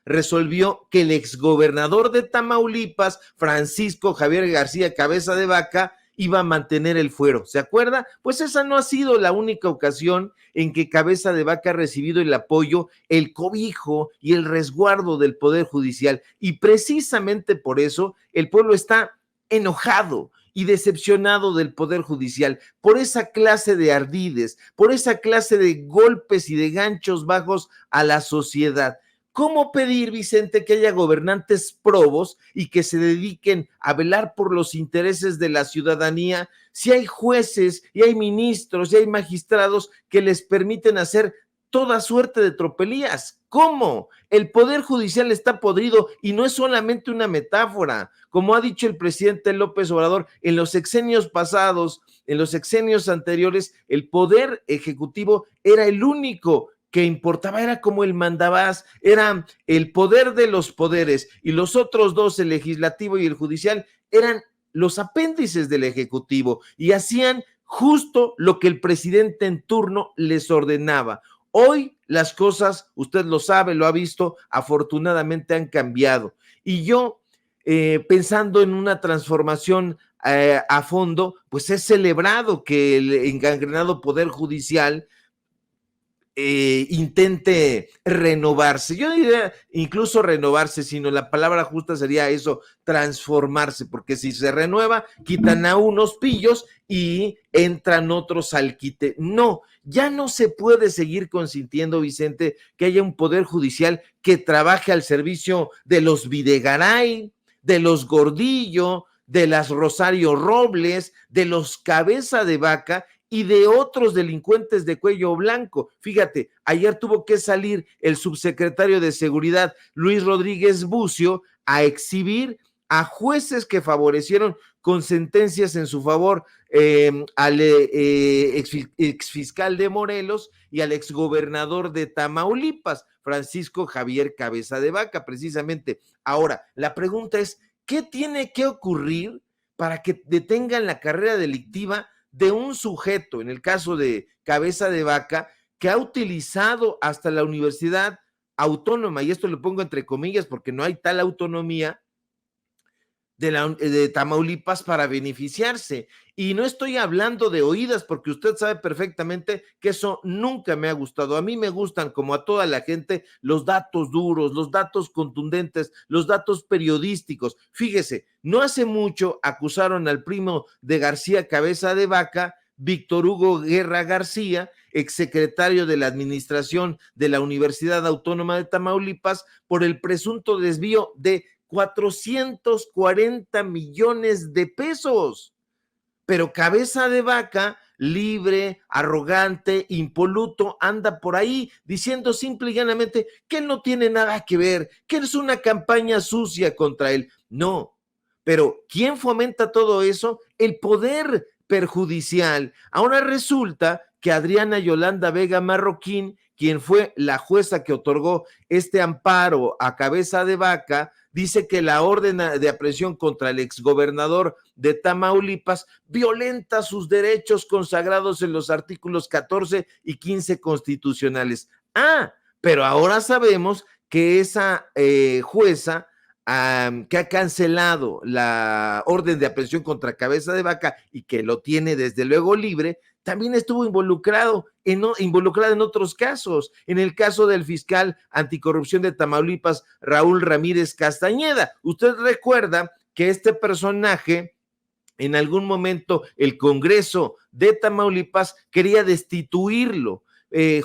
resolvió que el exgobernador de Tamaulipas, Francisco Javier García Cabeza de Vaca, iba a mantener el fuero. ¿Se acuerda? Pues esa no ha sido la única ocasión en que Cabeza de Vaca ha recibido el apoyo, el cobijo y el resguardo del Poder Judicial. Y precisamente por eso el pueblo está enojado y decepcionado del Poder Judicial, por esa clase de ardides, por esa clase de golpes y de ganchos bajos a la sociedad. ¿Cómo pedir, Vicente, que haya gobernantes probos y que se dediquen a velar por los intereses de la ciudadanía si hay jueces y hay ministros y hay magistrados que les permiten hacer toda suerte de tropelías? ¿Cómo? El Poder Judicial está podrido y no es solamente una metáfora. Como ha dicho el presidente López Obrador, en los sexenios pasados, en los sexenios anteriores, el Poder Ejecutivo era el único que importaba, era como el mandabás, era el poder de los poderes, y los otros dos, el legislativo y el judicial, eran los apéndices del ejecutivo y hacían justo lo que el presidente en turno les ordenaba. Hoy las cosas, usted lo sabe, lo ha visto, afortunadamente han cambiado. Y yo, pensando en una transformación a fondo, pues he celebrado que el engangrenado Poder Judicial intente renovarse. Yo diría incluso renovarse, sino la palabra justa sería eso, transformarse, porque si se renueva, quitan a unos pillos y entran otros al quite. No, ya no se puede seguir consintiendo, Vicente, que haya un Poder Judicial que trabaje al servicio de los Videgaray, de los Gordillo, de las Rosario Robles, de los Cabeza de Vaca y de otros delincuentes de cuello blanco. Fíjate, ayer tuvo que salir el subsecretario de Seguridad, Luis Rodríguez Bucio, a exhibir a jueces que favorecieron con sentencias en su favor al exfiscal de Morelos y al exgobernador de Tamaulipas, Francisco Javier Cabeza de Vaca, precisamente. Ahora, la pregunta es, ¿qué tiene que ocurrir para que detengan la carrera delictiva de un sujeto, en el caso de Cabeza de Vaca, que ha utilizado hasta la Universidad Autónoma, y esto lo pongo entre comillas porque no hay tal autonomía, de Tamaulipas para beneficiarse? Y no estoy hablando de oídas, porque usted sabe perfectamente que eso nunca me ha gustado. A mí me gustan, como a toda la gente, los datos duros, los datos contundentes, los datos periodísticos. Fíjese, no hace mucho acusaron al primo de García Cabeza de Vaca, Víctor Hugo Guerra García, exsecretario de la Administración de la Universidad Autónoma de Tamaulipas, por el presunto desvío de 440 millones de pesos. Pero Cabeza de Vaca, libre, arrogante, impoluto, anda por ahí diciendo simple y llanamente que él no tiene nada que ver, que es una campaña sucia contra él. No, pero ¿quién fomenta todo eso? El poder perjudicial. Ahora resulta que Adriana Yolanda Vega Marroquín, quien fue la jueza que otorgó este amparo a Cabeza de Vaca, dice que la orden de aprehensión contra el exgobernador de Tamaulipas violenta sus derechos consagrados en los artículos 14 y 15 constitucionales. Pero ahora sabemos que esa jueza que ha cancelado la orden de aprehensión contra Cabeza de Vaca y que lo tiene desde luego libre, también estuvo involucrada en otros casos, en el caso del fiscal anticorrupción de Tamaulipas, Raúl Ramírez Castañeda. Usted recuerda que este personaje, en algún momento el Congreso de Tamaulipas quería destituirlo,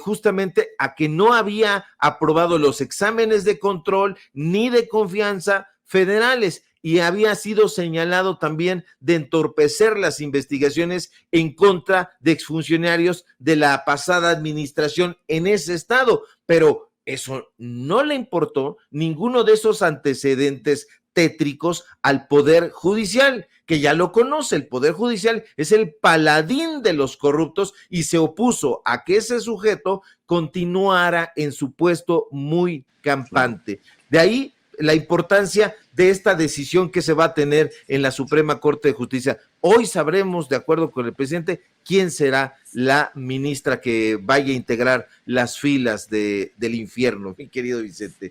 justamente a que no había aprobado los exámenes de control ni de confianza federales, y había sido señalado también de entorpecer las investigaciones en contra de exfuncionarios de la pasada administración en ese estado. Pero eso no le importó, ninguno de esos antecedentes tétricos, al Poder Judicial, que ya lo conoce. El Poder Judicial es el paladín de los corruptos y se opuso a que ese sujeto continuara en su puesto muy campante. De ahí la importancia de esta decisión que se va a tener en la Suprema Corte de Justicia. Hoy sabremos, de acuerdo con el presidente, quién será la ministra que vaya a integrar las filas del infierno, mi querido Vicente.